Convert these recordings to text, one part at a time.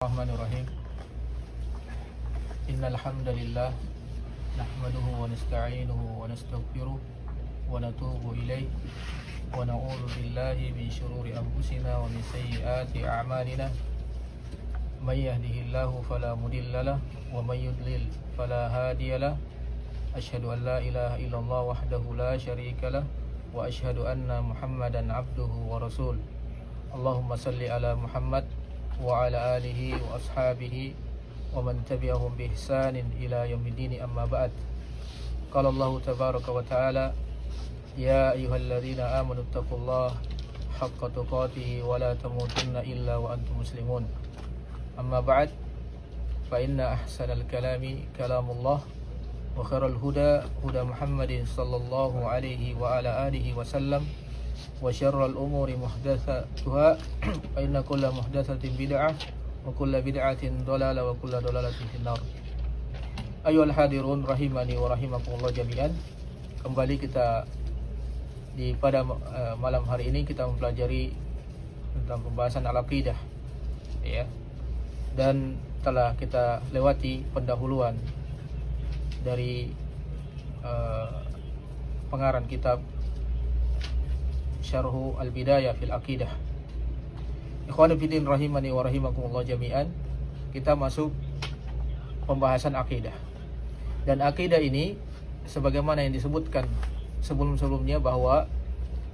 Bismillahirrahmanirrahim. Innal hamdalillah nahmaduhu wa nasta'inuhu wa nastaghfiruh wa natubu ilaih wa na'udzu billahi min shururi anfusina wa min sayyiati a'malina. May yahdihillahu fala mudilla lahu wa may yudlil fala hadiya lahu. Asyhadu an la ilaha illallah wahdahu la syarika lahu wa asyhadu anna Muhammadan abduhu wa rasul. Allahumma salli ala Muhammad wa ala alihi wa ashabihi wa man tabi'ahum bi ihsanin ila yaumiddin, amma ba'd. Qala Allah tabaraka wa ta'ala, ya ayyuhalladzina amanu taqullaha haqqa tuqatih wa la tamutunna illa wa antum muslimun. Amma ba'd, fa inna ahsanal kalami kalamullah wa khairal huda huda Muhammadin sallallahu alaihi wa ala alihi wa sallam wa syarrul umuri muhdatsatuha fa inna kulla muhdatsatin bid'ah wa kulla bid'atin dhalalah wa kulla dhalalatin finnar. Ayyuhal hadirun rahimani wa rahimakumullah jami'an. Kembali kita pada malam hari ini kita mempelajari tentang pembahasan al-aqidah, ya. Dan telah kita lewati pendahuluan dari pengarang kitab Syarhu Al-Bidayah fil Aqidah. Ikhwani fillah rahimani wa rahimakumullah jami'an. Kita masuk pembahasan akidah. Dan akidah ini sebagaimana yang disebutkan sebelum-sebelumnya bahwa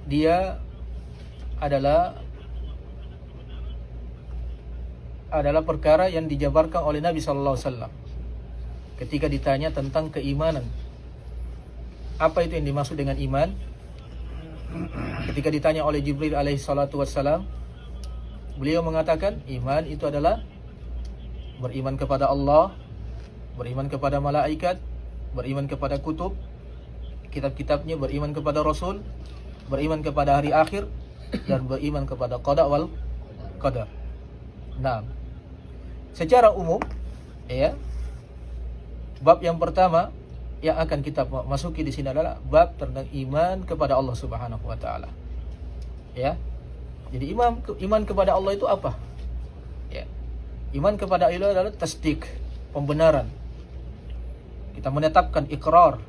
dia adalah perkara yang dijabarkan oleh Nabi sallallahu alaihi wasallam. Ketika ditanya tentang keimanan, apa itu yang dimaksud dengan iman? Ketika ditanya oleh Jibril alaihi salatu wassalam, beliau mengatakan iman itu adalah beriman kepada Allah, beriman kepada malaikat, beriman kepada kutub, kitab-kitabnya, beriman kepada Rasul, beriman kepada hari akhir, dan beriman kepada qada wal qadar. Nah, secara umum, ya, bab yang pertama yang akan kita masuki di sini adalah bab tentang iman kepada Allah Subhanahu wa taala. Ya. Jadi iman kepada Allah itu apa? Ya. Iman kepada Allah adalah tasdik, pembenaran. Kita menetapkan iqrar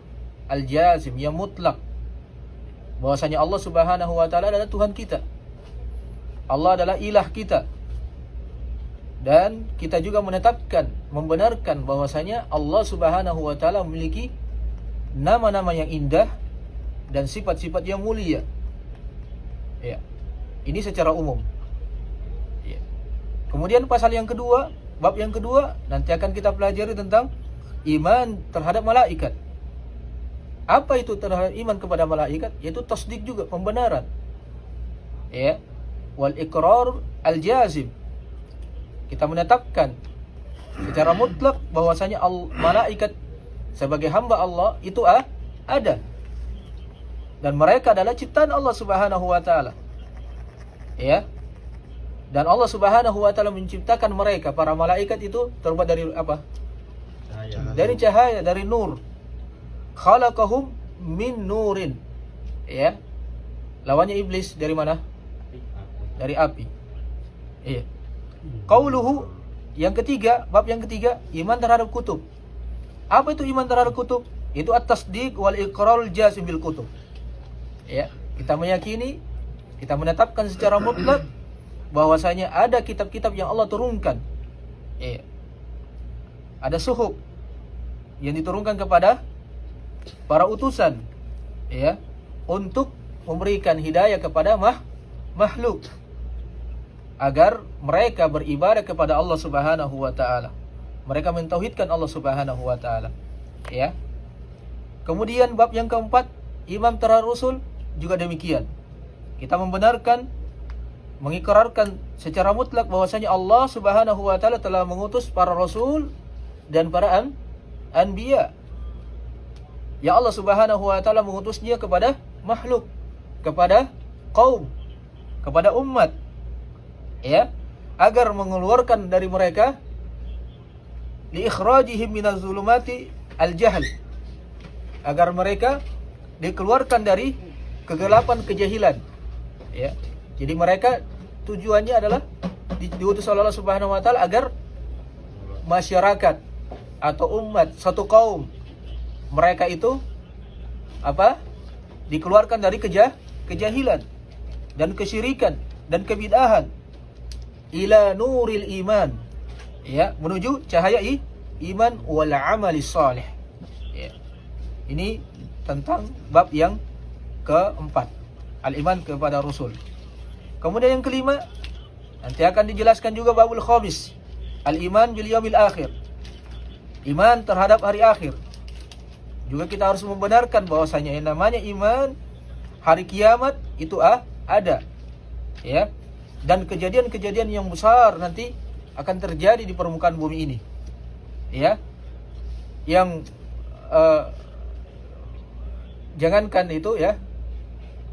al-jazim yang mutlak bahwasanya Allah Subhanahu wa taala adalah Tuhan kita. Allah adalah ilah kita. Dan kita juga menetapkan, membenarkan bahwasanya Allah Subhanahu wa taala memiliki nama-nama yang indah dan sifat-sifat yang mulia. Ya. Ini secara umum. Ya. Kemudian pasal yang kedua, bab yang kedua nanti akan kita pelajari tentang iman terhadap malaikat. Apa itu terhadap iman kepada malaikat? Yaitu tasdik juga, pembenaran. Ya. Wal iqrar al-jazim. Kita menetapkan secara mutlak bahwasanya malaikat sebagai hamba Allah itu ada. Dan mereka adalah ciptaan Allah Subhanahu wa taala. Ya. Dan Allah Subhanahu wa taala menciptakan mereka, para malaikat itu terbuat dari apa? Cahaya. Dari cahaya, dari nur. Khalaqahum min nurin. Ya. Lawannya iblis dari mana? Dari api. Iya. Qauluhu yang ketiga, bab yang ketiga, iman terhadap kutub. Apa itu iman terhadap kutub? Itu at-tasdiq wal iqrar jazim bil kutub. Ya, kita meyakini, kita menetapkan secara mutlak bahwasanya ada kitab-kitab yang Allah turunkan. Ya. Ada suhuf yang diturunkan kepada para utusan, ya, untuk memberikan hidayah kepada makhluk agar mereka beribadah kepada Allah Subhanahu wa taala. Mereka mentauhidkan Allah Subhanahu wa taala. Ya. Kemudian bab yang keempat, iman terhadap Rasul juga demikian. Kita membenarkan, mengikrarkan secara mutlak bahwasanya Allah Subhanahu wa taala telah mengutus para rasul dan para anbiya. Ya, Allah Subhanahu wa taala mengutusnya kepada makhluk, kepada kaum, kepada umat. Ya, agar mengeluarkan dari mereka li ikhrajihim minaz zulumati al-jahl, agar mereka dikeluarkan dari kegelapan kejahilan. Ya. Jadi mereka tujuannya adalah diutus oleh Allah Subhanahu wa taala agar masyarakat atau umat satu kaum mereka itu apa? Dikeluarkan dari kejahilan dan kesyirikan dan kebid'ahan ila nuril iman, ya, menuju cahaya iman wal amali salih. Ya. Ini tentang bab yang keempat, al-iman kepada Rasul. Kemudian yang kelima, nanti akan dijelaskan juga babul khamis, al-iman bil yaumil akhir. Iman terhadap hari akhir. Juga kita harus membenarkan bahwasanya yang namanya iman hari kiamat itu ada. Ya. Dan kejadian-kejadian yang besar nanti akan terjadi di permukaan bumi ini. Ya. Yang jangankan itu ya,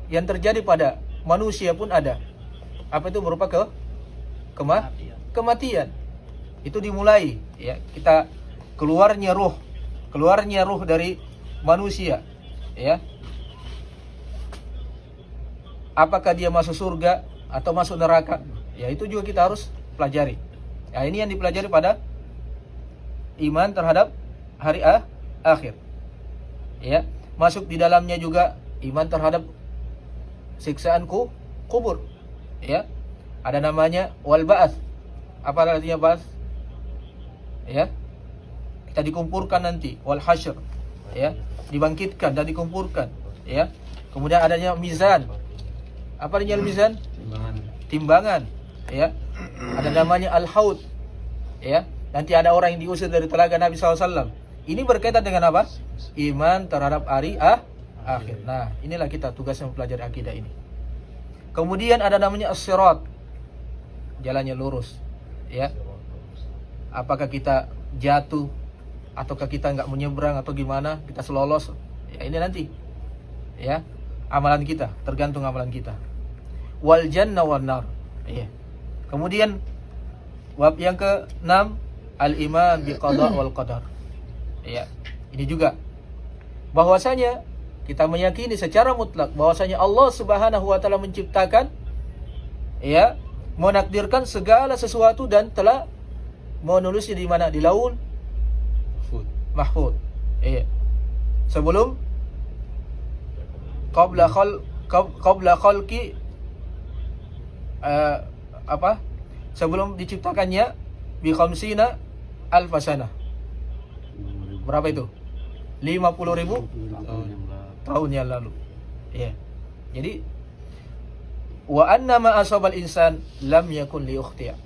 yang terjadi pada manusia pun ada. Apa itu berupa kematian. Itu dimulai ya, kita keluarnya ruh dari manusia, ya. Apakah dia masuk surga atau masuk neraka? Ya itu juga kita harus pelajari. Ya, ini yang dipelajari pada iman terhadap hari akhir. Ya, masuk di dalamnya juga iman terhadap siksaan kubur. Ya. Ada namanya wal ba'ats. Apa artinya ba'ats? Ya. Kita dikumpulkan nanti, wal hasyr. Ya, dibangkitkan dan dikumpulkan, ya. Kemudian adanya mizan. Apa artinya mizan? Timbangan, ya. Ada namanya al-haud. Ya. Nanti ada orang yang diusir dari telaga Nabi SAW. Ini berkaitan dengan apa? Iman terhadap hari akhir. Nah, inilah kita tugasnya mempelajari akidah ini. Kemudian ada namanya as-sirat. Jalannya lurus, ya. Apakah kita jatuh ataukah kita enggak menyeberang atau gimana, kita selolos? Ya, ini nanti. Ya. Amalan kita, tergantung amalan kita. Wal jannah wan nar. Ya. Kemudian bab yang ke-6, al-iman bi qada wal qadar. Ya. Ini juga bahwasanya kita meyakini secara mutlak bahwasanya Allah Subhanahu wa taala menciptakan, ya, menakdirkan segala sesuatu dan telah menulisnya di mana? Di Lauhul Mahfuz. Iya. Sebelum qabla khalqi sebelum diciptakannya bi khamsina alfasana. Berapa itu? 50.000 tahun yang lalu. Ya. Jadi wa anna ma asabal insan lam yakun li ukhtiya.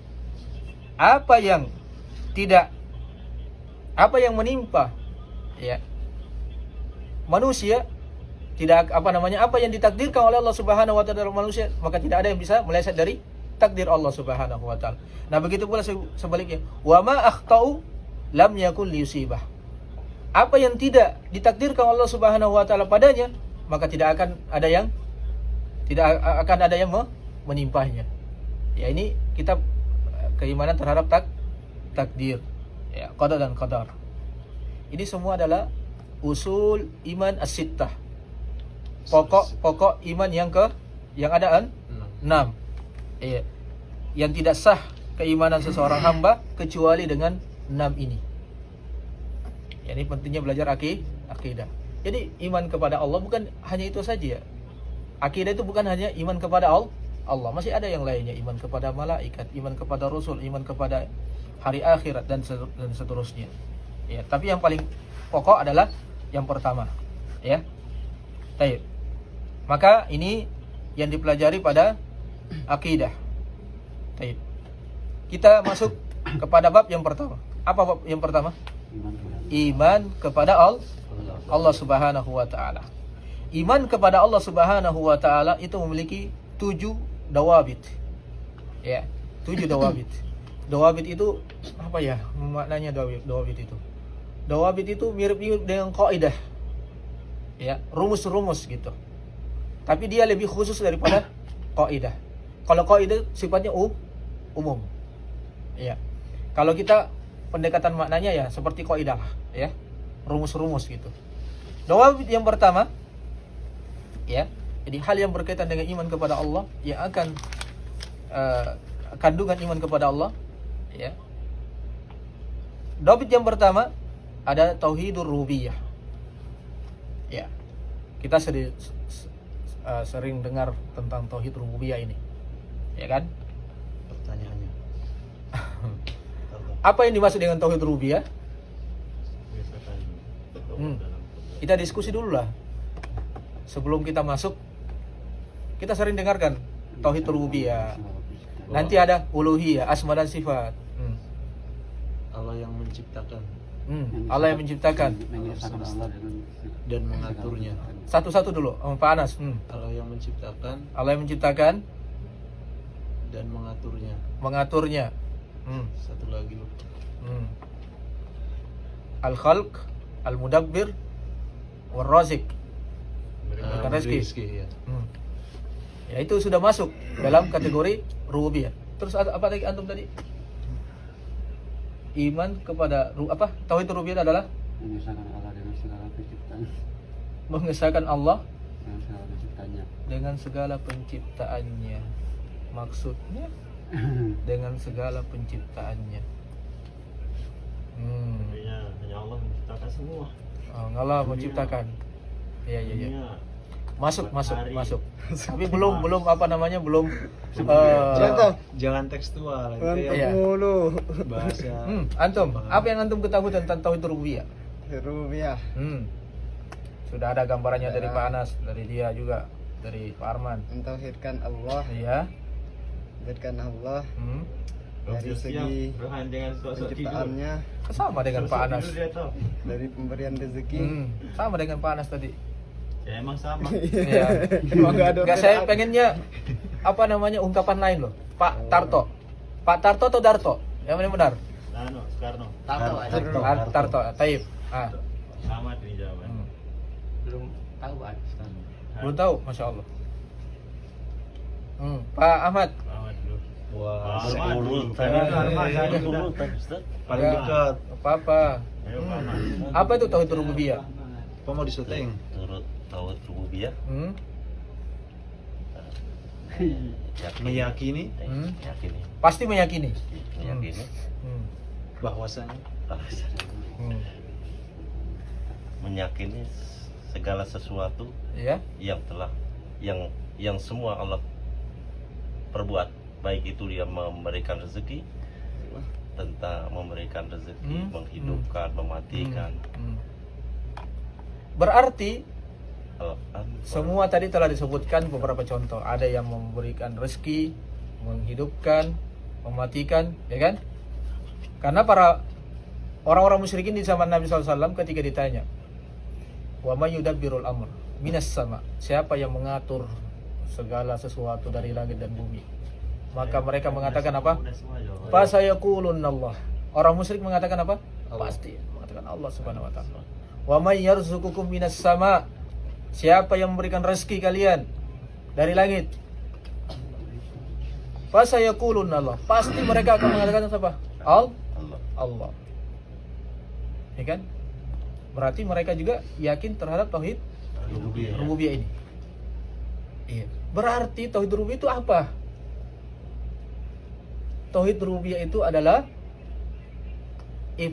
Apa yang menimpa, ya, manusia tidak apa yang ditakdirkan oleh Allah Subhanahu wa taala manusia, maka tidak ada yang bisa meleset dari takdir Allah Subhanahu wa taala. Nah, begitu pula sebaliknya, wa ma akhtau lam yakun liyusibah. Apa yang tidak ditakdirkan Allah Subhanahu wa taala padanya, maka tidak akan ada yang menimpahnya. Ya, ini kita keimanan terhadap takdir, ya, qada dan qadar. Ini semua adalah usul iman as-sittah. Pokok iman yang ada 6. Iya. Yang tidak sah keimanan seseorang hamba kecuali dengan 6 ini. Ya, ini pentingnya belajar akidah. Jadi iman kepada Allah bukan hanya itu saja. Akidah itu bukan hanya iman kepada Allah, masih ada yang lainnya, iman kepada malaikat, iman kepada rasul, iman kepada hari akhirat dan seterusnya. Ya, tapi yang paling pokok adalah yang pertama, ya. Baik. Maka ini yang dipelajari pada akidah. Baik. Kita masuk kepada bab yang pertama. Apa bab yang pertama? Iman kepada Allah Subhanahu wa taala. Iman kepada Allah Subhanahu wa taala itu memiliki 7 dawabit. Ya, 7 dawabit. Dawabit itu apa ya? Maknanya dawabit itu. Dawabit itu mirip-mirip dengan kaidah. Ya, rumus-rumus gitu. Tapi dia lebih khusus daripada kaidah. Kalau kaidah sifatnya umum. Ya. Kalau kita pendekatan maknanya ya seperti kaidah, ya. Rumus-rumus gitu. Dawabit yang pertama, ya. Jadi hal yang berkaitan dengan iman kepada Allah yang akan kandungan iman kepada Allah, ya. Dhabit yang pertama ada tauhidur rububiyah. Ya. Kita sering dengar tentang tauhid rububiyah ini. Ya kan? Pertanyaannya. Apa yang dimaksud dengan tauhid rububiyah? Kita diskusi dulu lah. Sebelum kita masuk, kita sering dengarkan tauhid rububiyah. Nanti ada uluhiyah, asma dan sifat. Allah yang menciptakan Allah yang menciptakan. dan mengaturnya. Satu-satu dulu, Pak Anas. Allah yang menciptakan Allah yang menciptakan dan mengaturnya. mengaturnya. Satu lagi loh. Al-Khalq, Al-Mudabbir, War-Razik. Memberikan rezeki. Ya. Ya, itu sudah masuk dalam kategori rububiyah. Terus apa tadi antum tadi? Iman kepada tauhid rububiyah adalah mengesahkan Allah dengan segala penciptaan, mengesahkan Allah dengan segala penciptanya. dengan segala penciptaannya. Maksudnya dengan segala penciptaannya. Hanya Allah menciptakan semua. Allah menciptakan. Iya. Dunia, Masuk. matahari. Tapi belum belum Jangan tekstual itu Iya. Mulu bahasa. Antum, apa yang antum ketahui tentang tauhid rububiyah? Rububiyah. Sudah ada gambarannya dari Pak Anas, dari dia juga, dari Pak Arman. Mentauhidkan Allah, Iya. mentauhidkan Allah dari Siap, segi Rohan jangan sok-sok tidur. penciptaannya, Sama dengan Pak Anas. Tidur dia tahu. dari pemberian rezeki. Sama dengan Pak Anas tadi. Ya emang sama. Iya. Emang nggak ada Nggak, saya perbedaan. pengennya ungkapan lain loh. Pak Tarto. Pak Tarto atau Darto? Yang mana benar? Nano, Soekarno. Tarto. Taib. Sama ini jawaban. Belum tahu ada. Belum tahu, masya Allah. Pak Ahmad. Ahmad dulu. Wah, Arman. paling Ya. dekat. Apa? Ayo Pak Ahmad. Apa itu tauhid rububiyah? Apa mau disetting? Turut tauhid rububiyah Meyakini yakini Pasti meyakini. meyakini bahwasanya menyakini segala sesuatu Iya. yang telah yang semua Allah perbuat, baik itu dia memberikan rezeki, tentang memberikan rezeki, menghidupkan, mematikan. Berarti Al-An, semua tadi telah disebutkan beberapa contoh. Ada yang memberikan rezeki, menghidupkan, mematikan, ya kan? Karena para orang-orang musyrikin di zaman Nabi SAW ketika ditanya, wa may yudabbirul amr minas sama, siapa yang mengatur segala sesuatu dari langit dan bumi? Maka mereka mengatakan apa? Udah semua jawaban. Fasayaqulun Allah. Orang musyrik mengatakan apa? Pasti mengatakan Allah Subhanahu wa taala. Wa may yarzuqukum minas sama, siapa yang memberikan rezeki kalian dari langit? Fasayaqulun Allah. Pasti mereka akan mengatakan apa? Allah. Ya kan? Berarti mereka juga yakin terhadap tauhid rububiyah ini. Iya. Berarti tauhid rububiyah itu apa? Tauhid rububiyah itu adalah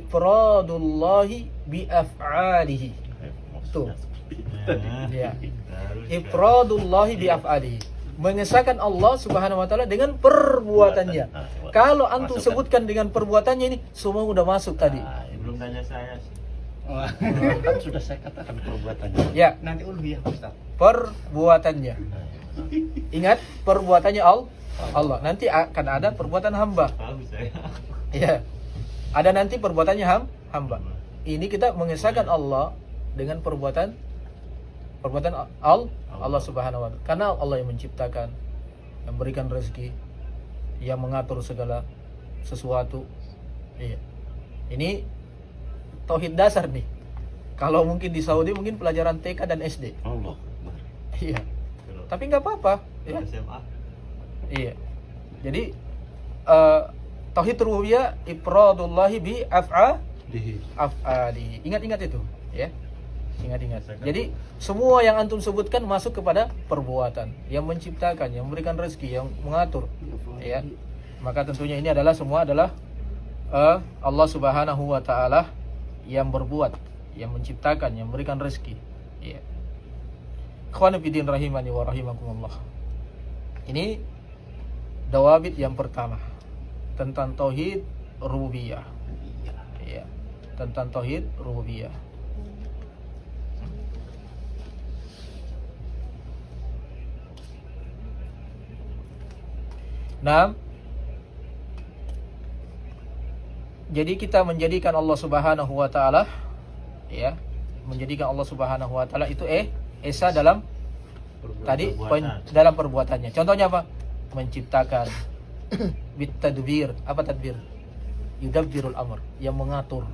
ifradullahi bi af'alihi. Tuh. Ya. Ifradullahi bi af'alihi. Mengesahkan Allah Subhanahu wa taala dengan perbuatannya. Kalau antum sebutkan dengan perbuatannya ini semua udah masuk tadi. Belum tanya saya sih. kan sudah saya katakan perbuatannya. Ya, Nanti uluhiyah Ustaz. perbuatannya. Ingat, perbuatannya Allah. Nanti akan ada perbuatan hamba. Tahu saya. Ya. Ada nanti perbuatannya hamba. Ini kita mengesahkan Allah dengan perbuatan Allah Subhanahu wa taala. Karena Allah yang menciptakan, yang memberikan rezeki, yang mengatur segala sesuatu. Iya. Ini tauhid dasar nih. Kalau mungkin di Saudi mungkin pelajaran TK dan SD. Allah. Iya. Tapi nggak apa-apa. Ya. SMA. Iya. Jadi tauhid rububiyah ifradullahi bi af'ali. Ingat-ingat itu, ya. Ingat-ingat. Jadi semua yang antum sebutkan masuk kepada perbuatan, yang menciptakan, yang memberikan rezeki, yang mengatur, ya. Maka tentunya ini adalah semua adalah Allah Subhanahu wa taala yang berbuat, yang menciptakan, yang memberikan rezeki. Ya. Ikhwani fillah rahimani wa rahimakumullah. Ini dawabit yang pertama tentang tauhid rububiyah. Ya, tentang tauhid rububiyah. Nah, jadi kita menjadikan Allah Subhanahu wa taala, ya, menjadikan Allah Subhanahu wa taala itu esa dalam tadi dalam perbuatannya. Contohnya apa? Menciptakan, bitadbir. Apa tadbir? Yudabbirul amr, yang mengatur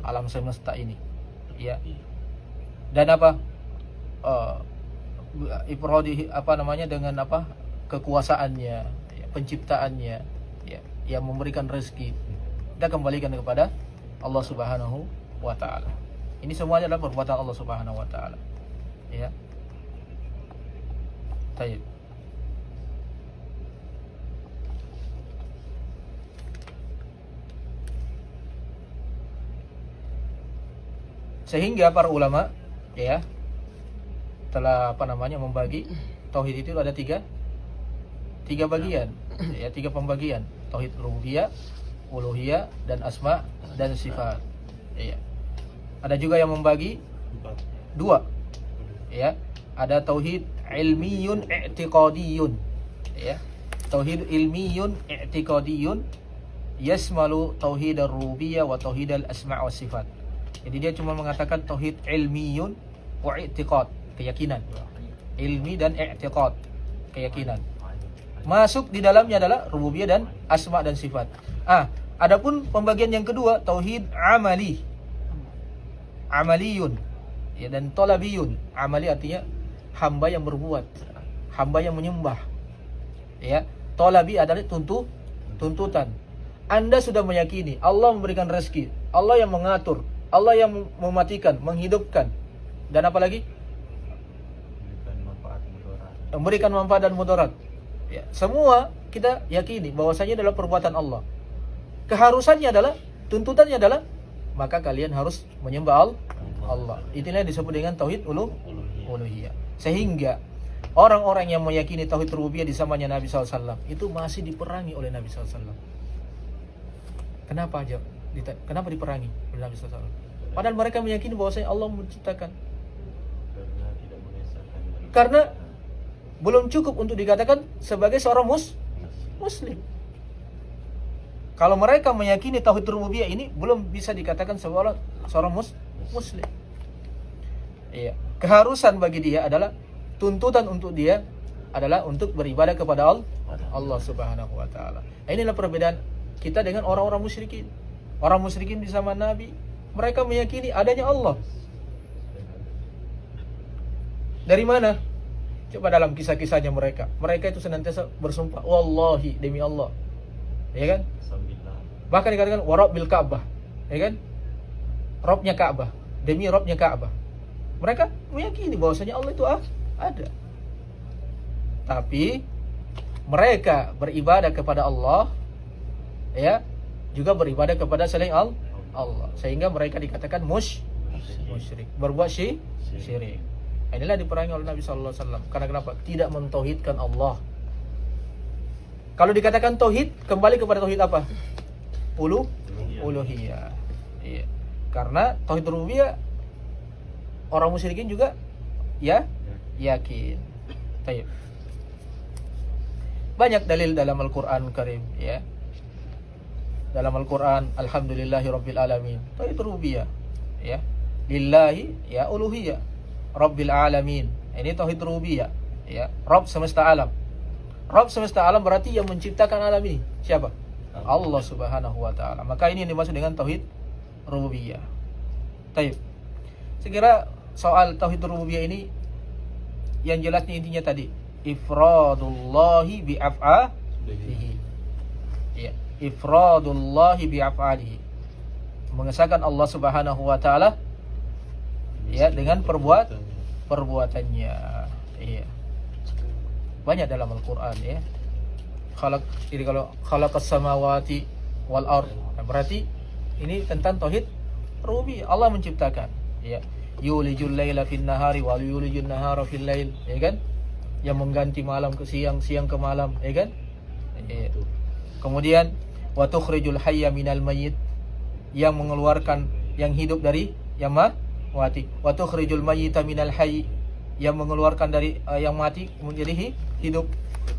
alam semesta ini. Ya. Dan apa? Ifradi apa namanya, dengan apa? Kekuasaannya, ya, penciptaannya, ya, yang memberikan rezeki. Kita kembalikan kepada Allah Subhanahu wa taala. Ini semuanya adalah perbuatan Allah Subhanahu wa taala. Ya. Baik. Sehingga para ulama, ya, telah apa namanya, membagi tauhid itu ada tiga bagian, ya, tiga pembagian: tauhid rububiyah, uluhiyah, dan asma dan sifat. Ya. Ada juga yang membagi dua, ya. Ada tauhid ilmiyun i'tiqadiyun, ya. Tauhid ilmiyun i'tiqadiyun yasmalu tauhid ar-rububiyah wa tauhid al-asma' wa sifat. Jadi dia cuma mengatakan tauhid ilmiyun wa i'tiqad, keyakinan. Ilmi dan i'tiqad, keyakinan. Masuk di dalamnya adalah rububiyah dan asma dan sifat. Adapun pembagian yang kedua tauhid amali. Amaliyun, ya, dan talabiyun. Amali artinya hamba yang berbuat, hamba yang menyembah. Ya, talabi adalah tuntutan. Anda sudah meyakini Allah memberikan rezeki, Allah yang mengatur, Allah yang mematikan, menghidupkan, dan apa lagi? Memberikan manfaat dan mudarat. Ya, semua kita yakini bahwasanya adalah perbuatan Allah. Keharusannya adalah, tuntutannya adalah, maka kalian harus menyembah Allah. Itulah yang disebut dengan tauhid uluhiyah. Sehingga orang-orang yang meyakini tauhid rububiyah di zamannya Nabi SAW itu masih diperangi oleh Nabi SAW. Kenapa aja? Kenapa diperangi oleh Nabi SAW? Padahal mereka meyakini bahwasanya Allah menciptakan. Karena belum cukup untuk dikatakan sebagai seorang muslim. Kalau mereka meyakini tauhid rububiyah ini belum bisa dikatakan seorang muslim. Iya, keharusan bagi dia adalah, tuntutan untuk dia adalah untuk beribadah kepada Allah Subhanahu wa taala. Inilah perbedaan kita dengan orang-orang musyrikin. Orang musyrikin di zaman Nabi, mereka meyakini adanya Allah. Dari mana? Coba dalam kisah-kisahnya mereka. Mereka itu senantiasa bersumpah, wallahi, demi Allah. Ya kan? Bahkan dikatakan warabbil Ka'bah. Ya kan? Robnya Ka'bah, demi Robnya Ka'bah. Mereka meyakini bahwasanya Allah itu ada. Tapi mereka beribadah kepada Allah, ya, juga beribadah kepada selain Allah. Sehingga mereka dikatakan musyrik, berbuat syirik. Inilah diperangi oleh Nabi sallallahu alaihi wasallam. Karena kenapa? Tidak mentauhidkan Allah. Kalau dikatakan tauhid, kembali kepada tauhid apa? Uluhiyah. Iya. Karena tauhid rububiyah orang musyrikin juga ya yakin. Baik. Banyak dalil dalam Al-Qur'an Karim, ya. Dalam Al-Qur'an, alhamdulillahirabbil alamin. Tauhid rububiyah, ya. Lillahi, ya, uluhiyah. Rabbil alamin. Ini tauhid rububiyah, ya. Rabb semesta alam. Rabb semesta alam berarti yang menciptakan alam ini. Siapa? Allah Subhanahu wa taala. Maka ini yang dimaksud dengan tauhid rububiyah. Baik. Sekira soal tauhid rububiyah ini yang jelasnya intinya tadi, ifradullahi bi af'alihi. Ya, ifradullahi bi af'alihi. Mengesahkan Allah Subhanahu wa taala, ya, dengan perbuatannya. Iya. Banyak dalam Al-Qur'an, ya. Jadi kalau khalaqas samawati wal ard. Berarti ini tentang tauhid rububiyah. Allah menciptakan, ya. Yulijul laila fin nahari wa yulijul nahara fil lail, ya kan? Yang mengganti malam ke siang, siang ke malam, ya kan? Kemudian wa tukhrijul hayya minal mayyit, yang mengeluarkan yang hidup dari yang mati. Wa tukhrijul mayyita minal hayy, yang mengeluarkan dari yang mati menjadi hidup.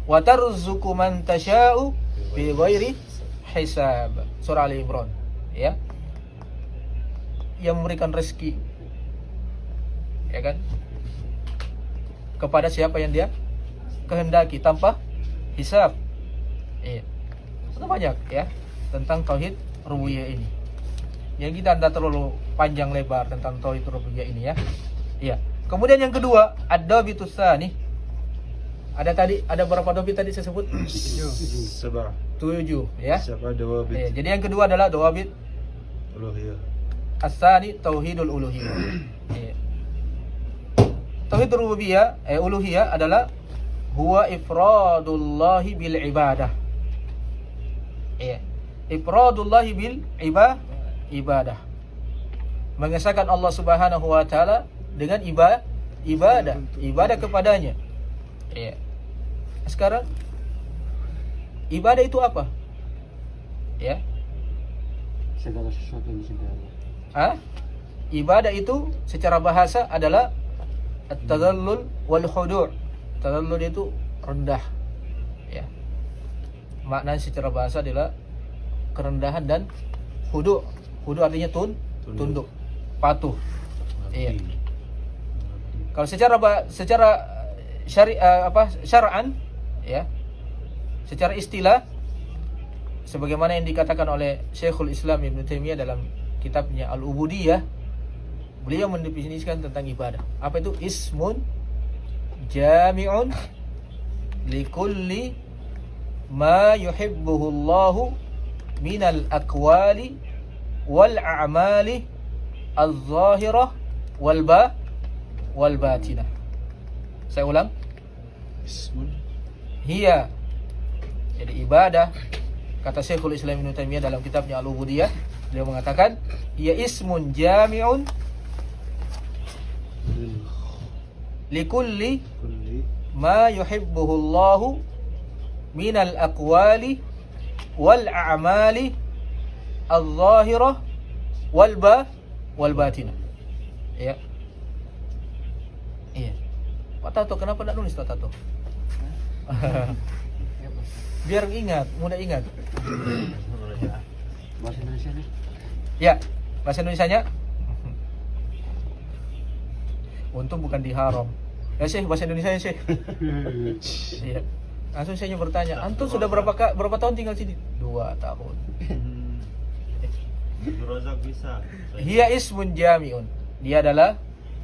Wa tarzuqu man tasha'u bi ghairi hisab. Surah Ali Imran, ya. Yang memberikan rezeki, ya kan, kepada siapa yang dia kehendaki tanpa hisab. Iya. Itu banyak ya tentang tauhid rububiyah ini. Yang kita tidak terlalu panjang lebar tentang tauhid rububiyah ini ya. Iya. Kemudian yang kedua, ad-dabitus tsani. Ada berapa dobit tadi saya sebut? 7 7 ya. Siapa dawabit Iya, jadi yang kedua adalah dawabit uluhiyah. as-tsani tauhidul uluhiyah. Iya. Tauhid rububiyah uluhiyah adalah huwa ifradullahi bil ibadah. Iya. Ifradullahi bil ibadah. Mengesahkan Allah Subhanahu wa taala dengan ibadah kepadanya. Iya. Sekarang ibadah itu apa? Ya. Segala sesuatu yang disembah Allah. Ibadah itu secara bahasa adalah at-tadallul wal khudu'. Tadallul itu rendah. Ya. Maknanya secara bahasa adalah kerendahan dan khudu'. Khudu' artinya tunduk, patuh. Iya. Kalau secara syar'an ya, secara istilah sebagaimana yang dikatakan oleh Syekhul Islam Ibnu Taimiyah dalam kitabnya Al-Ubudiyah, beliau mendefinisikan tentang ibadah. Apa itu? Ismun jami'un likulli ma yuhibbuhu Allahu minal aqwali wal a'mali az-zahirah wal batinah. Saya ulang. Ismun Hiya, jadi ibadah, kata Syekhul Islam Ibnu Taimiyah dalam kitabnya Al-Ubudiyah, beliau mengatakan hiya ismun jami'un likulli kulli ma yuhibbuhu Allahu minal aqwali wal a'mali az-zahirah wal batinah. Ya. Iya. Pak Tato, kenapa tidak nulis Pak Tato? Biar ingat, mudah ingat. Bahasa Indonesia nih. Ya, bahasa Indonesianya. Untung bukan di haram. Ya Syekh, bahasa Indonesia ya Syekh. Iya. Langsung saya bertanya, antum sudah berapa tahun tinggal sini? 2 tahun. Rozak bisa. Hiya ismun jami'un. Dia adalah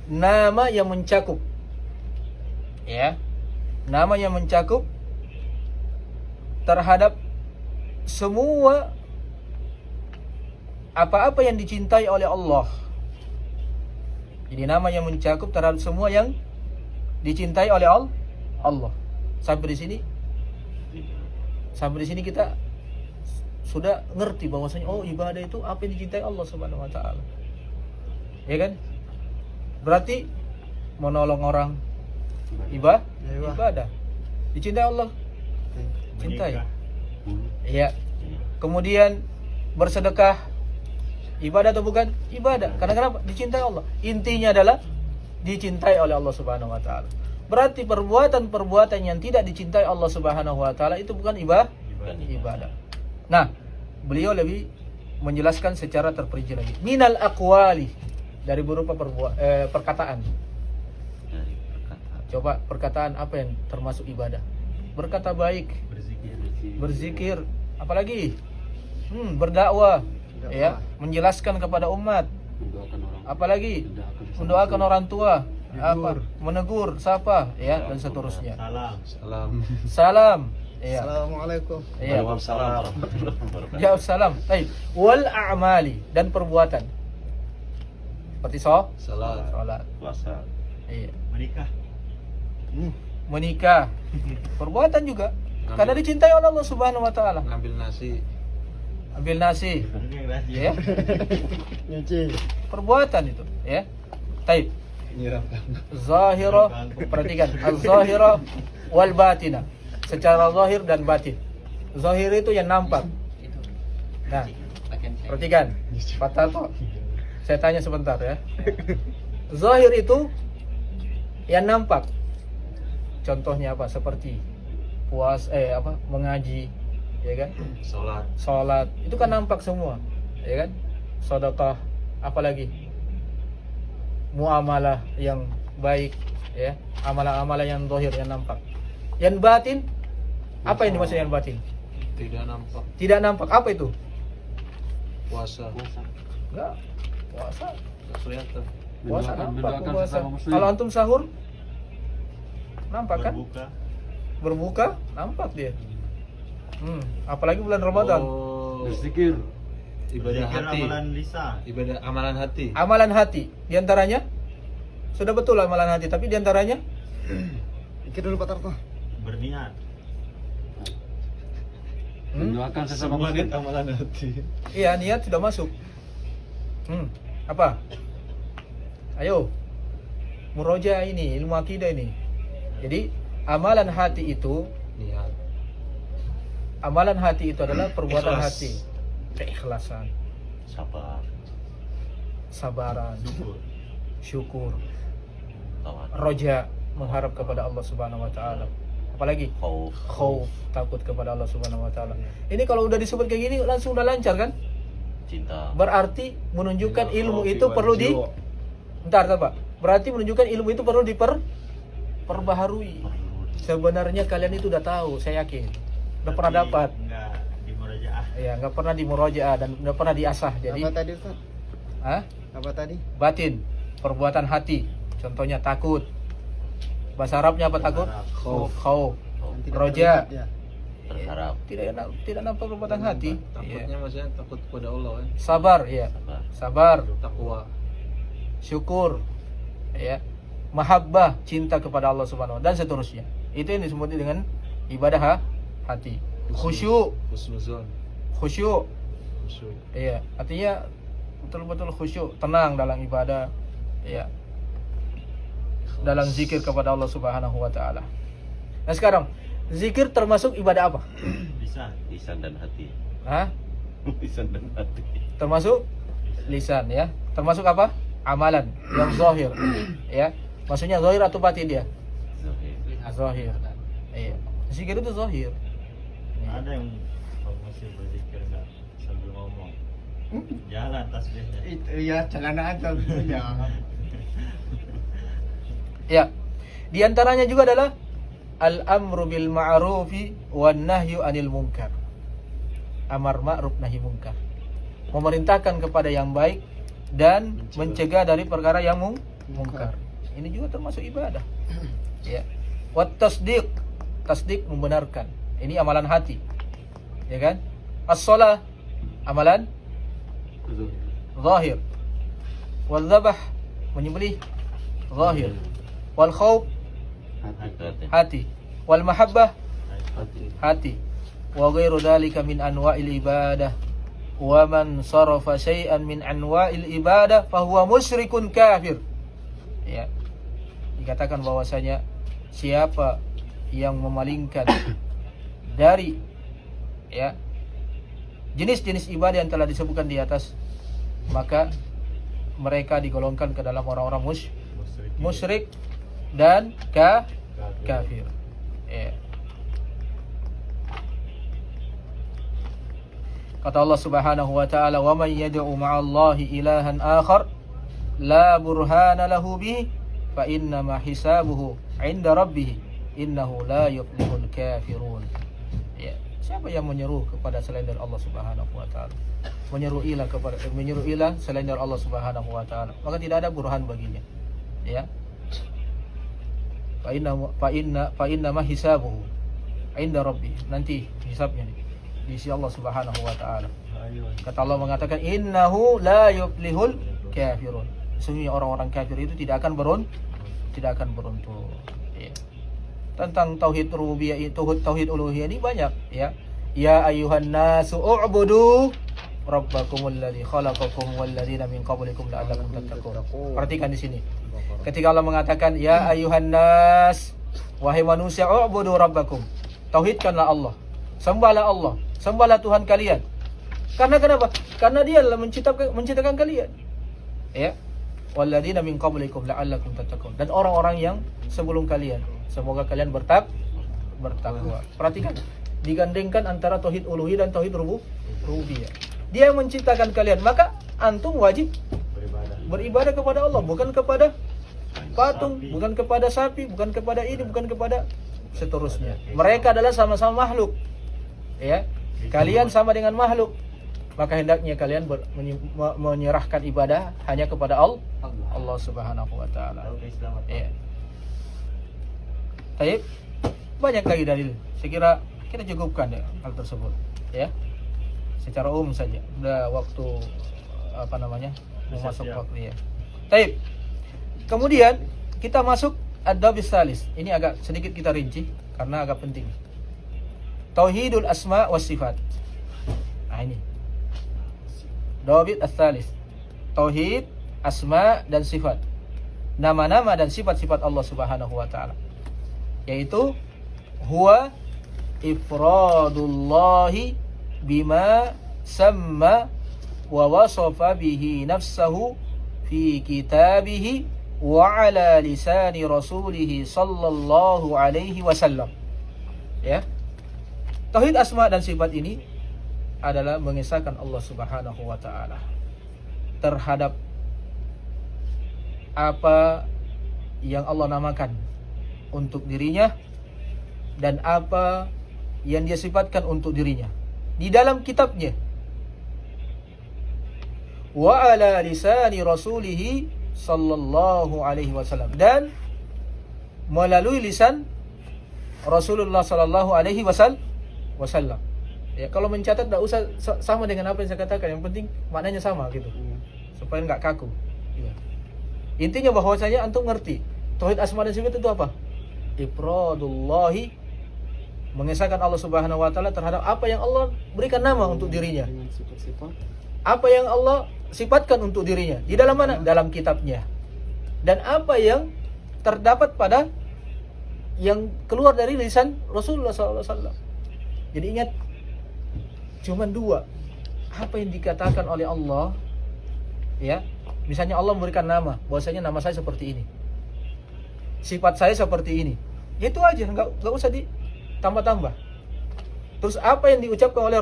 nama yang mencakup. Ya. Nama yang mencakup terhadap semua apa-apa yang dicintai oleh Allah. Jadi nama yang mencakup terhadap semua yang dicintai oleh Allah. Sampai di sini kita sudah ngerti bahwasanya ibadah itu apa yang dicintai Allah Subhanahu wa taala. Ya kan? Berarti menolong orang ibadah. Dicintai Allah. Cintai. Iya. Kemudian bersedekah ibadah atau bukan? Ibadah. Karena kenapa? Dicintai Allah. Intinya adalah dicintai oleh Allah Subhanahu wa taala. Berarti perbuatan-perbuatan yang tidak dicintai Allah Subhanahu wa taala itu bukan ibadah. Nah, beliau lebih menjelaskan secara terperinci lagi. Minal aqwali, dari berupa perkataan. Dari perkataan. Coba perkataan apa yang termasuk ibadah? Berkata baik, berzikir, apalagi berdakwah, ya, menjelaskan kepada umat, Mendoakan orang. apalagi mendoakan orang tua, menegur, sapa, ya, dan seterusnya. Salam, ya. Assalamualaikum. Iya. Waalaikumsalam warahmatullahi wabarakatuh. Jawab salam. Baik. Wal a'mali, dan perbuatan. Seperti salat. Puasa. Iya. Menikah. Menikah. Perbuatan juga. Karena dicintai oleh Allah Subhanahu wa taala. ngambil nasi ambil nasi, Ini yang rajin. ya. Nyuci. Perbuatan itu, ya. Taib. Nyiramkan. Zahira, perhatikan, az-zahira wal batina. Secara zahir dan batin. Zahir itu yang nampak. Nah, perhatikan, Pak Tarto. Saya tanya sebentar ya. Zahir itu yang nampak. Contohnya apa? Seperti mengaji, ya kan? Salat. Itu kan nampak semua, ya kan? Sedekah, apalagi muamalah yang baik, ya. Amalan-amalan yang zahir yang nampak. Yang batin, apa yang dimaksud yang batin? Tidak nampak. Tidak nampak. Apa itu? Puasa. Enggak. Puasa. Nggak kelihatan. Puasa nampak. Mendoakan Puasa. sesama muslim. Kalau antum sahur, nampak kan? Berbuka. Berbuka, nampak dia. Apalagi bulan Ramadan. Oh, Berzikir. ibadah Berzikir hati. amalan lisan. Ibadah amalan hati. Amalan hati, diantaranya sudah betul amalan hati, tapi diantaranya Pikir dulu Pak Tarto. Berniat. Mendoakan sesama Semua muslim. niat amalan hati. iya niat sudah masuk. Apa? Ayo, muroja ini ilmu akidah ini. Jadi amalan hati itu, Niat. amalan hati itu adalah perbuatan Ikhlas. hati, keikhlasan, Sabar. sabaran, Syukur. syukur, Tawad. roja, mengharap kepada Allah Subhanahu Wa Taala. Apalagi Khauf. khauf, takut kepada Allah Subhanahu Wa Taala. Ini kalau udah disebut kayak gini langsung udah lancar kan? Cinta. Berarti menunjukkan Iya, ilmu khaufi itu wal perlu di jiwa. Entar Pak. Berarti menunjukkan ilmu itu perlu diperbaharui. Sebenarnya kalian itu udah tahu, saya yakin. Udah pernah Tapi dapat. Enggak di murojaah. Ya, nggak pernah di murojaah dan nggak pernah diasah. Jadi, Apa tadi Ustaz? hah? Apa tadi? Batin, perbuatan hati. Contohnya takut. Bahasa Arabnya apa takut? Arab. Khauf. Khauf. Yang tidak Roja. terlihat, ya. Berharap. Tidak nampak perbuatan hati. Takutnya Iya. maksudnya takut kepada Allah kan. Sabar, ya. Sabar. Sabar, Takwa. syukur, ya. Mahabbah, cinta kepada Allah Subhanahu wa taala dan seterusnya. Itu yang disebut dengan ibadah hati. Khusyuk, Husnuzon. khusyuk. Khusyuk. Iya, artinya betul-betul khusyuk, tenang dalam ibadah, ya. Dalam zikir kepada Allah Subhanahu wa taala. Nah, sekarang zikir termasuk ibadah apa? Lisan. Lisan dan hati. Hah? Lisan dan hati. Termasuk lisan, ya. Termasuk apa? Amalan yang zahir. Ya. Maksudnya zahir atau batin dia? Zahir. Zahir. Iya. Zikir itu zahir. Ya. Ada yang masih berzikir enggak sambil ngomong. Jalan tasbihnya. Itu ya celana aja ya. Ya. Di antaranya juga adalah al-amru bil ma'rufi wan nahyu 'anil munkar. Amar ma'ruf nahi munkar. Memerintahkan kepada yang baik dan mencegah dari perkara yang mungkar. Ini juga termasuk ibadah. Ya. Wat tasdiq, tasdiq membenarkan. Ini amalan hati. Ya kan? As-shalah amalan zahir. Wal dzabh menyembelih zahir. Wal khauf Hati. hati. Wal mahabbah Hati. hati. Wa ghairu dzalika min anwa'il ibadah. Wa man sarafa syai'an min anwa'il ibadah fahuwa musyrikun kafir. Ya. Dikatakan bahwasanya siapa yang memalingkan dari ya jenis-jenis ibadah yang telah disebutkan di atas, maka mereka digolongkan ke dalam orang-orang musyrik dan kafir. Ya. Kata Allah Subhanahu wa taala, "Wa man yad'u ma'allahi ilahan akhar la burhana lahu bihi fa inna ma hisabuhu 'inda rabbih innahu la yuflihul kafirun." Ya, siapa yang menyeru kepada selain dari Allah Subhanahu wa taala? Menyeru ilah selain dari Allah Subhanahu wa taala, maka tidak ada burhan baginya. Ya. Fa inna ma hisabuhu 'inda rabbih. Nanti hisabnya di sisi Allah Subhanahu wa taala. Kata Allah mengatakan innahu la yuflihul kafirun. Sesungguhnya orang-orang kafir itu tidak akan beruntung. Ya. Tentang tauhid rububiyah, tauhid uluhiyah ini banyak ya. Ya ayuhan nasu u'budu rabbakumul ladzi khalaqakum wal ladzina min qablikum la'allakum tattaqun. Perhatikan di sini. Ketika Allah mengatakan ya ayuhan nas, wahai manusia, u'budu rabbakum. Tauhidkanlah Allah. Sembahlah Allah. Sembahlah Tuhan kalian. Karena kenapa? Karena Dia adalah menciptakan kalian. Ya. Wal ladzina min qablikum la'allakum tattaqun. Dan orang-orang yang sebelum kalian, semoga kalian bertakwa. Perhatikan. Digandengkan antara tauhid uluhiyah dan tauhid rububiyah. Dia yang menciptakan kalian, maka antum wajib beribadah kepada Allah, bukan kepada patung, bukan kepada sapi, bukan kepada ini, bukan kepada seterusnya. Mereka adalah sama-sama makhluk. Ya. Kalian sama dengan makhluk. Maka hendaknya kalian menyerahkan ibadah hanya kepada Allah Subhanahu wa taala. Ya. Baik. Banyak lagi dalil. Saya kira kita cukupkan ya hal tersebut. Ya. Secara umum saja. Udah waktu masuk waktu ya. Baik. Kemudian kita masuk ad-dabis salis. Ini agak sedikit kita rinci karena agak penting. Tauhidul asma was sifat. Nah ini. Dabit as-salis. Tauhid asma dan sifat. Nama-nama dan sifat-sifat Allah Subhanahu wa taala. Yaitu huwa ifradullahi bima samma wa wasafa bihi nafsahu fi kitabihi wa ala lisani rasulih sallallahu alaihi wasallam. Ya. Tauhid asma dan sifat ini adalah mengesahkan Allah Subhanahu wa taala terhadap apa yang Allah namakan untuk dirinya dan apa yang Dia sifatkan untuk dirinya di dalam kitabnya, wa ala lisani rasulih sallallahu alaihi wasallam, dan melalui lisan Rasulullah sallallahu alaihi wasallam. Ya, kalau mencatat tidak usah sama dengan apa yang saya katakan, yang penting maknanya sama gitu, supaya nggak kaku. Ya. Intinya bahwasanya antum ngerti tauhid asma dan sifat itu apa? Ifradullahi, mengesahkan Allah Subhanahu wa taala terhadap apa yang Allah berikan nama untuk dirinya. Apa yang Allah sifatkan untuk dirinya. Di dalam mana? Dalam kitabnya. Dan apa yang terdapat pada yang keluar dari lisan Rasulullah SAW. Jadi ingat, cuma dua. Apa yang dikatakan oleh Allah, ya. Misalnya Allah memberikan nama, bahwasanya nama saya seperti ini. Sifat saya seperti ini. Itu aja, enggak usah ditambah-tambah. Terus apa yang diucapkan oleh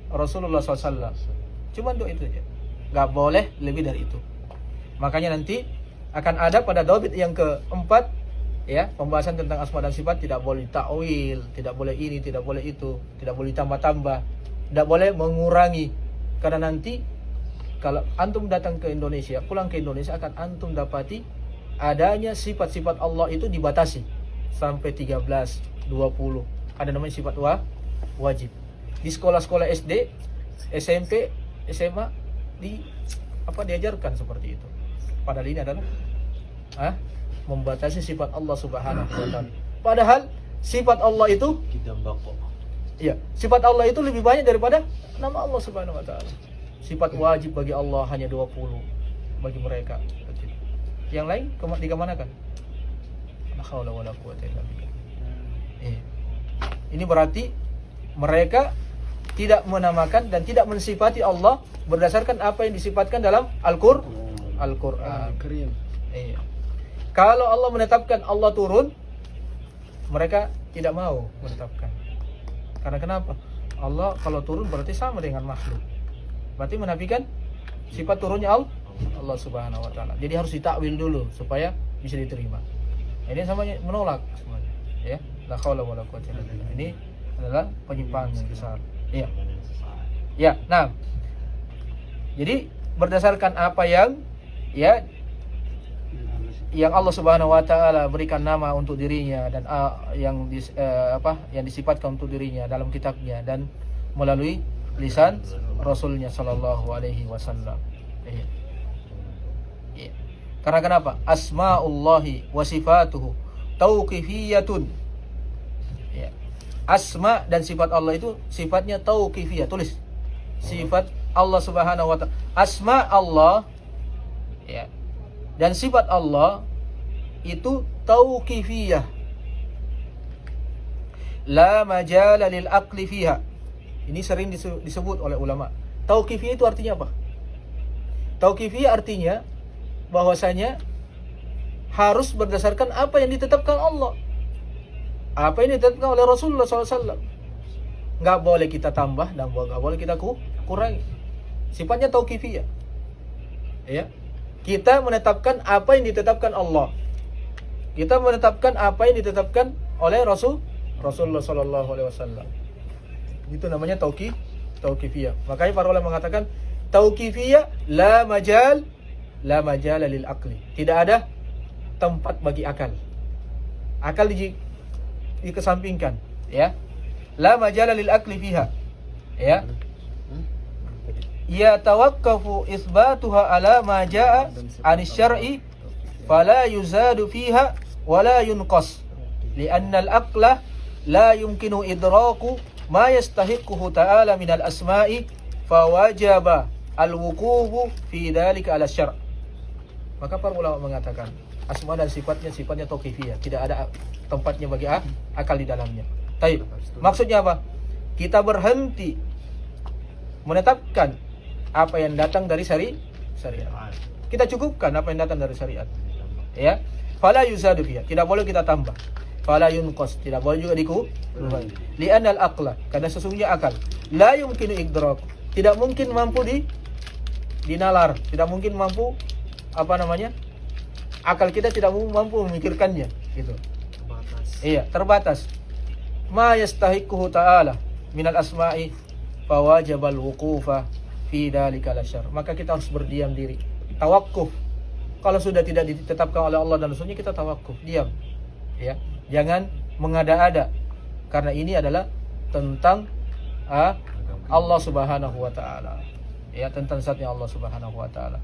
Rasulullah SAW. Cuma dua itu aja. Enggak boleh lebih dari itu. Makanya nanti akan ada pada dabit yang keempat, ya, pembahasan tentang asma dan sifat. Tidak boleh takwil, tidak boleh ini, tidak boleh itu, tidak boleh tambah-tambah, tidak boleh mengurangi. Karena nanti kalau antum datang ke Indonesia, pulang ke Indonesia, akan antum dapati adanya sifat-sifat Allah itu dibatasi sampai 13, 20. Ada namanya sifat wajib. Di sekolah-sekolah SD, SMP, SMA diajarkan seperti itu. Padahal ini adalah membatasi sifat Allah Subhanahu wa taala. Padahal sifat Allah itu sifat Allah itu lebih banyak daripada nama Allah Subhanahu wa taala. Sifat wajib bagi Allah hanya 20 bagi mereka. Yang lain dikemanakan? La haula wala quwwata illa billah. Ini berarti mereka tidak menamakan dan tidak mensifati Allah berdasarkan apa yang disifatkan dalam Al-Qur'an. Iya. Kalau Allah menetapkan Allah turun, mereka tidak mau menetapkan. Karena kenapa? Allah kalau turun berarti sama dengan makhluk. Berarti menafikan sifat turunnya Allah Subhanahu wa taala. Jadi harus ditakwil dulu supaya bisa diterima. Ini samanya menolak semuanya. Ya, la haula wala quwwata illa billah. Ini adalah penyimpangan yang besar. Iya. Ya, nah. Jadi berdasarkan apa yang Allah Subhanahu wa taala berikan nama untuk dirinya dan yang disifatkan untuk dirinya dalam kitabnya dan melalui lisan Rasulnya sallallahu alaihi wasallam. Iya. Karena kenapa? Asma'ullahi wa sifatuhu tauqifiyatun. Ya. asma dan sifat Allah itu sifatnya tauqifiyah. Tulis. Sifat Allah Subhanahu wa taala. Asma Allah ya. Dan sifat Allah itu tauqifiyah. La majala lil aqli fiha. Ini sering disebut oleh ulama. Tauqifiyah itu artinya apa? Tauqifiyah artinya bahwasanya harus berdasarkan apa yang ditetapkan Allah, apa yang ditetapkan oleh Rasulullah SAW. Nggak boleh kita tambah dan nggak boleh kita kurangi. Sifatnya tauqifiyah. Ya, kita menetapkan apa yang ditetapkan Allah. Kita menetapkan apa yang ditetapkan oleh Rasulullah SAW. Itu namanya tauqifiyah. Makanya para ulama mengatakan tauqifiyah la majal lil aqli. Tidak ada tempat bagi akal. Akal dikesampingkan, ya. La majal lil aqli fiha. Ya. Ya tawaqqafu isbatuha ala ma jaa 'ani syar'i fala yuzadu fiha wala yunqas. Li'anna al-aqla la yumkinu idraku ma yastahiquhu ta'ala minal asma'i fawajaba al-wuqufu fi dhalika ala syar'. Maka para ulama mengatakan asma dan sifatnya tauqifiyah, tidak ada tempatnya bagi akal di dalamnya. Taib. Maksudnya apa? Kita berhenti menetapkan apa yang datang dari syariat. Kita cukupkan apa yang datang dari syariat. Ya. Fala yuzadu fiha, tidak boleh kita tambah. Fala yunqas, tidak boleh juga dikurangi. Li'anna al-aqla, karena sesungguhnya akal la yumkinu idrak, tidak mungkin mampu dinalar, tidak mungkin mampu akal kita tidak mampu memikirkannya, gitu. Iya, terbatas. Ma yastahiquhu ta'ala minal asma'i fawajabal wuqufa fi dzalika lasyar. Maka kita harus berdiam diri, tawakuf. Kalau sudah tidak ditetapkan oleh Allah dan Rasulnya, kita tawakuf, diam. Ya, jangan mengada-ada, karena ini adalah tentang Allah Subhanahu wa taala. Ya, tentang zatnya Allah Subhanahu wa taala.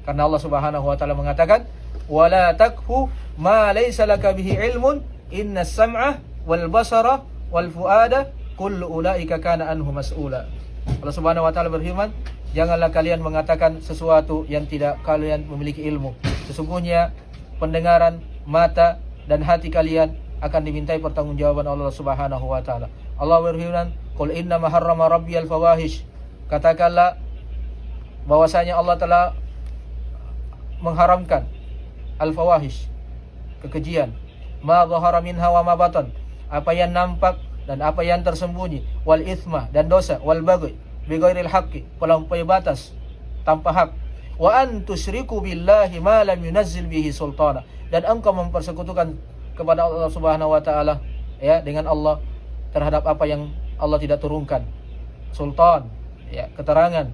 Karena Allah Subhanahu wa taala mengatakan, "Wala takfu ma laysa laka bihi ilmun, innas sam'a wal basara wal fuada kullu ulaika kana anhu mas'ula." Allah Subhanahu wa taala berfirman, janganlah kalian mengatakan sesuatu yang tidak kalian memiliki ilmu. Sesungguhnya pendengaran, mata dan hati kalian akan dimintai pertanggungjawaban Allah Subhanahu wa taala. Allah berfirman, "Qul inna ma harrama rabbiyal fawahish." Katakanlah bahwasanya Allah telah mengharamkan al-fawahish, kekejian, ma dhahara minha wa ma batan, apa yang nampak dan apa yang tersembunyi, wal ithma, dan dosa, wal baghi bi ghairil haqqi, melampaui batas tanpa hak, wa an tusyriku billahi ma lam yunazzil bihi sultana, dan engkau mempersekutukan kepada Allah Subhanahu wa taala, ya, dengan Allah terhadap apa yang Allah tidak turunkan sultan, ya, keterangan,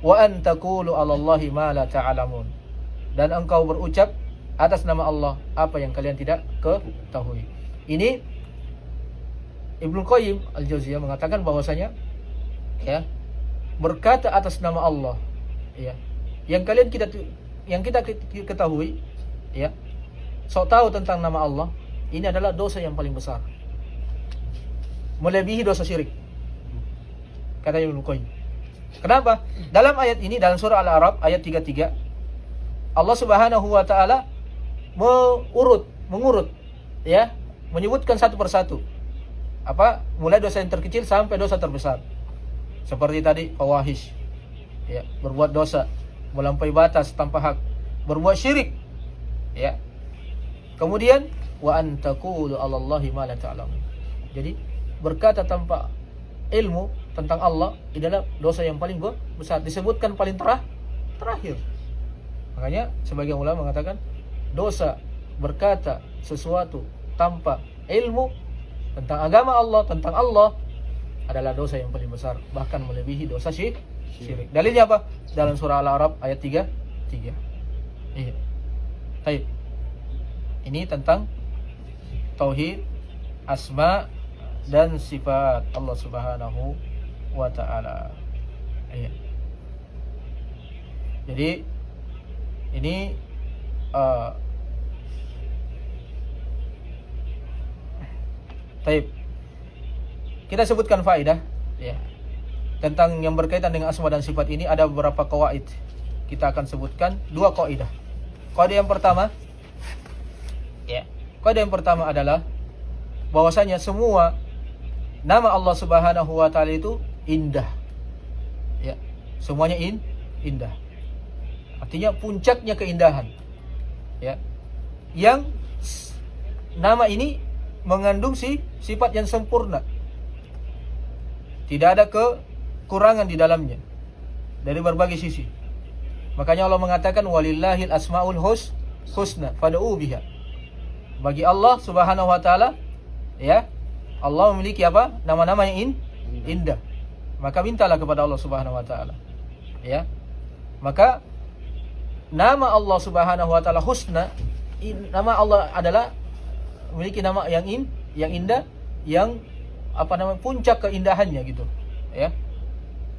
wa an taqulu 'alallahi ma la ta'lamun, dan engkau berucap atas nama Allah apa yang kalian tidak ketahui. Ini Ibnu Qayyim Al-Jauziyah mengatakan bahwasanya, ya, berkata atas nama Allah, ya, yang kita ketahui, ya, sok tahu tentang nama Allah, ini adalah dosa yang paling besar, melebihi dosa syirik, kata Ibnu Qayyim. Kenapa? Dalam ayat ini, dalam surah Al-A'raf ayat 33, Allah Subhanahu wa taala mengurut, ya, menyebutkan satu persatu, mulai dosa yang terkecil sampai dosa terbesar. Seperti tadi fawahish, ya, berbuat dosa melampaui batas tanpa hak, berbuat syirik, ya. Kemudian wa an taqulu 'alallahi ma la ta'lamun. Jadi berkata tanpa ilmu tentang Allah adalah dosa yang paling besar, disebutkan paling terakhir. Makanya sebagian ulama mengatakan dosa berkata sesuatu tanpa ilmu tentang agama Allah, tentang Allah, adalah dosa yang paling besar, bahkan melebihi dosa syirik. Dalilnya apa? Dalam surah Al-A'raf ayat 33. Iya. Baik. Ini tentang tauhid asma dan sifat Allah Subhanahu wa taala. Iya. Jadi ini taib. kita sebutkan faedah ya. Tentang yang berkaitan dengan asma dan sifat ini ada beberapa qawaid. Kita akan sebutkan 2 kaidah. Kaidah yang pertama ya. Kaidah yang pertama adalah bahwasanya semua nama Allah Subhanahu wa taala itu indah. Ya. Semuanya indah. Artinya puncaknya keindahan. Ya. Yang nama ini mengandung sifat yang sempurna. Tidak ada kekurangan di dalamnya dari berbagai sisi. Makanya Allah mengatakan walillahil asmaul husna fad'u biha. Bagi Allah Subhanahu wa taala ya, Allah memiliki apa? Nama-nama yang indah. Maka mintalah kepada Allah Subhanahu wa taala. Ya. Maka nama Allah Subhanahu wa taala husna, nama Allah adalah memiliki nama yang indah, yang apa namanya puncak keindahannya gitu ya,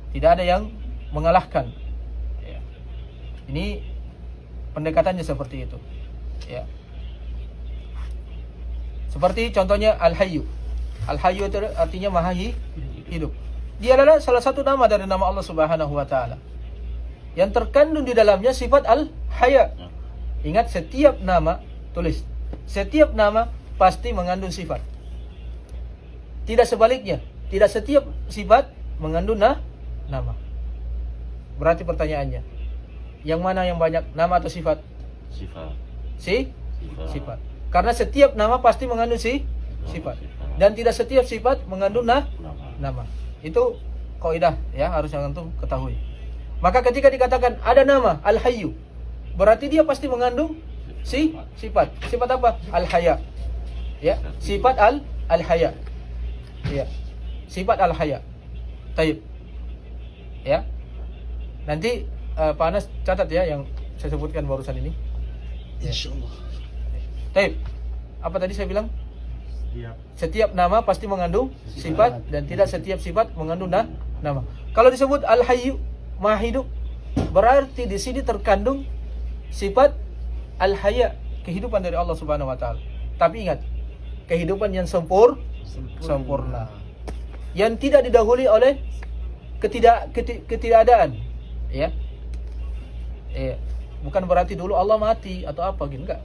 tidak ada yang mengalahkan ya. Ini pendekatannya seperti itu ya. Seperti contohnya Al-Hayyu. Al-Hayyu itu artinya maha hidup. Dia adalah salah satu nama dari nama Allah Subhanahu wa taala yang terkandung di dalamnya sifat Al-Haya. Ingat, setiap nama, tulis, setiap nama pasti mengandung sifat. Tidak sebaliknya, tidak setiap sifat mengandung nama. Berarti pertanyaannya, yang mana yang banyak, nama atau sifat? Sifat. Sifat. Karena setiap nama pasti mengandung sifat. Dan tidak setiap sifat mengandung nama. Itu kaidah ya, harus yang antum ketahui. Maka ketika dikatakan ada nama Al-Hayyu, berarti dia pasti mengandung sifat. Sifat apa? Al-Haya. Ya, sifat Al-Haya. Ya. Sifat Al-Haya. Taib. Ya. Nanti Pak Anas catat ya yang saya sebutkan barusan ini. Insyaallah. Taib. Apa tadi saya bilang? Setiap Setiap nama pasti mengandung sifat dan tidak setiap sifat mengandung nama. Kalau disebut Al-Hayyu, Maha Hidup, berarti di sini terkandung sifat Al-Haya, kehidupan dari Allah Subhanahu wa taala. Tapi ingat, kehidupan yang sempurna. Yang tidak didahului oleh ketidakadaan. Ya. Bukan berarti dulu Allah mati atau apa gitu, enggak.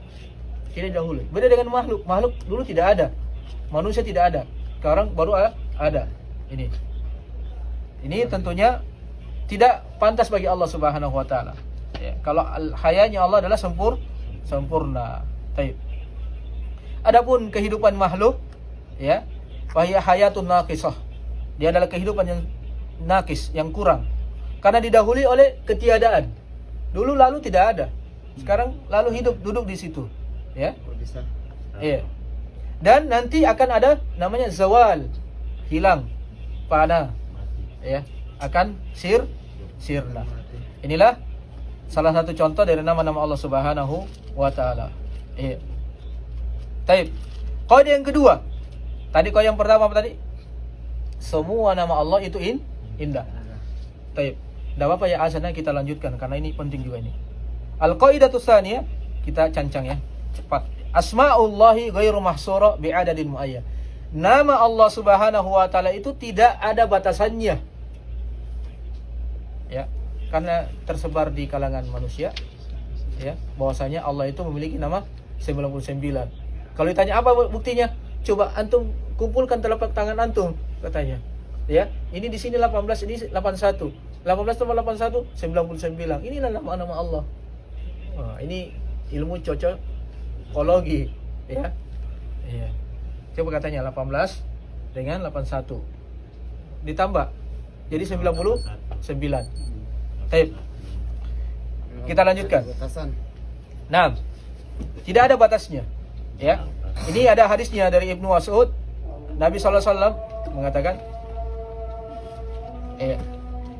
Tidak didahului. Beda dengan makhluk. Makhluk dulu tidak ada. Manusia tidak ada. Sekarang baru ada. Ini tentunya tidak pantas bagi Allah Subhanahu wa taala. Ya, kalau al-hayanya Allah adalah sempurna. Baik. Adapun kehidupan makhluk ya, fahiya hayatun naqisah. Dia adalah kehidupan yang nakis, yang kurang. Karena didahului oleh ketiadaan. Dulu lalu tidak ada. Sekarang lalu hidup, duduk di situ. Ya. Bisa. Iya. Dan nanti akan ada namanya zawal, hilang, fana. Ya, akan sirna. Inilah salah satu contoh dari nama-nama Allah Subhanahu wa taala. Iya. Taib. Kaidah yang kedua. Tadi kaidah yang pertama apa tadi? Semua nama Allah itu indah. Taib. Enggak apa-apa ya asana kita lanjutkan karena ini penting juga ini. Al-qaidatu tsaniyah, kita cancang ya. Cepat. Asma'ullahi ghairu mahsura bi'adadin muayyan. Nama Allah Subhanahu wa taala itu tidak ada batasannya. Ya, karena tersebar di kalangan manusia. Ya, bahwasanya Allah itu memiliki nama 99. Kalau ditanya apa buktinya? Coba antum kumpulkan telapak tangan antum, katanya. Ya, ini di sini 18, ini 81. 18 tambah 81 99. Inilah nama-nama Allah. Wah, ini ilmu cocokologi, ya. Iya. Coba katanya 18 dengan 81 ditambah jadi 99. Baik. Kita lanjutkan. Batasan. Nah, tidak ada batasnya. Ya. Ini ada hadisnya dari Ibnu Mas'ud. Nabi sallallahu alaihi wasallam mengatakan,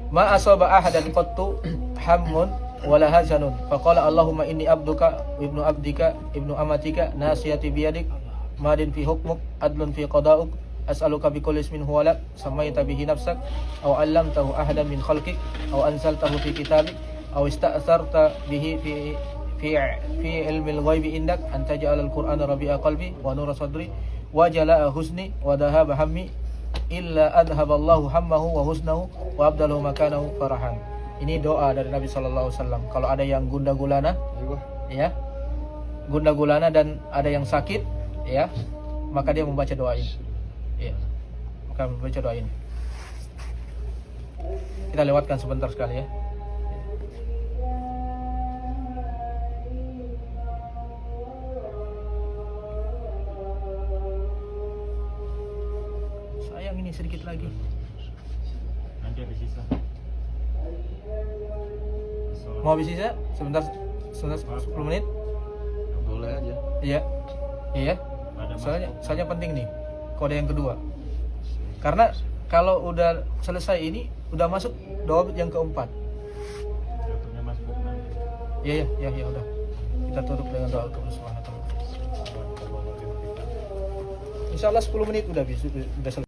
ma asaba ahadan qattu hammun wala hazanun faqala Allahumma inni abduka ibnu abdika ibnu amatika nasiyati biyadik madin fi hukmuk adlun fi qada'uk as'aluka bi kulli ismin huwa lak samaita bihi nafsak aw 'allamtahu ahadan min khalqik aw anzaltahu fi kitabik aw ista'sarta bihi fi ilmil ghaibi indak an taj'al al-qur'ana rabi'a qalbi wa nura sadri wa jala'a husni wa dhahaba hammi illa adhaballahu hammahu wa husnahu wa abdalahu makanahu farahan. Ini doa dari Nabi sallallahu alaihi wasallam. Kalau ada yang gundah gulana, ya, gundah gulana dan ada yang sakit, ya, maka dia membaca doa ini. Ya, maka membaca doa ini. Kita lewatkan sebentar sekali ya. Sayang ini sedikit lagi. Nanti habis sisa. Mau habis sisa? Sebentar 10 menit? Boleh aja. Iya. Iya. Soalnya penting nih kode yang kedua. Karena kalau udah selesai ini udah masuk doa yang keempat. Waktunya Mas Buk nanti. Iya, udah. Kita tutup dengan doa kepada Subhanahu wa taala. Insyaallah 10 menit udah selesai.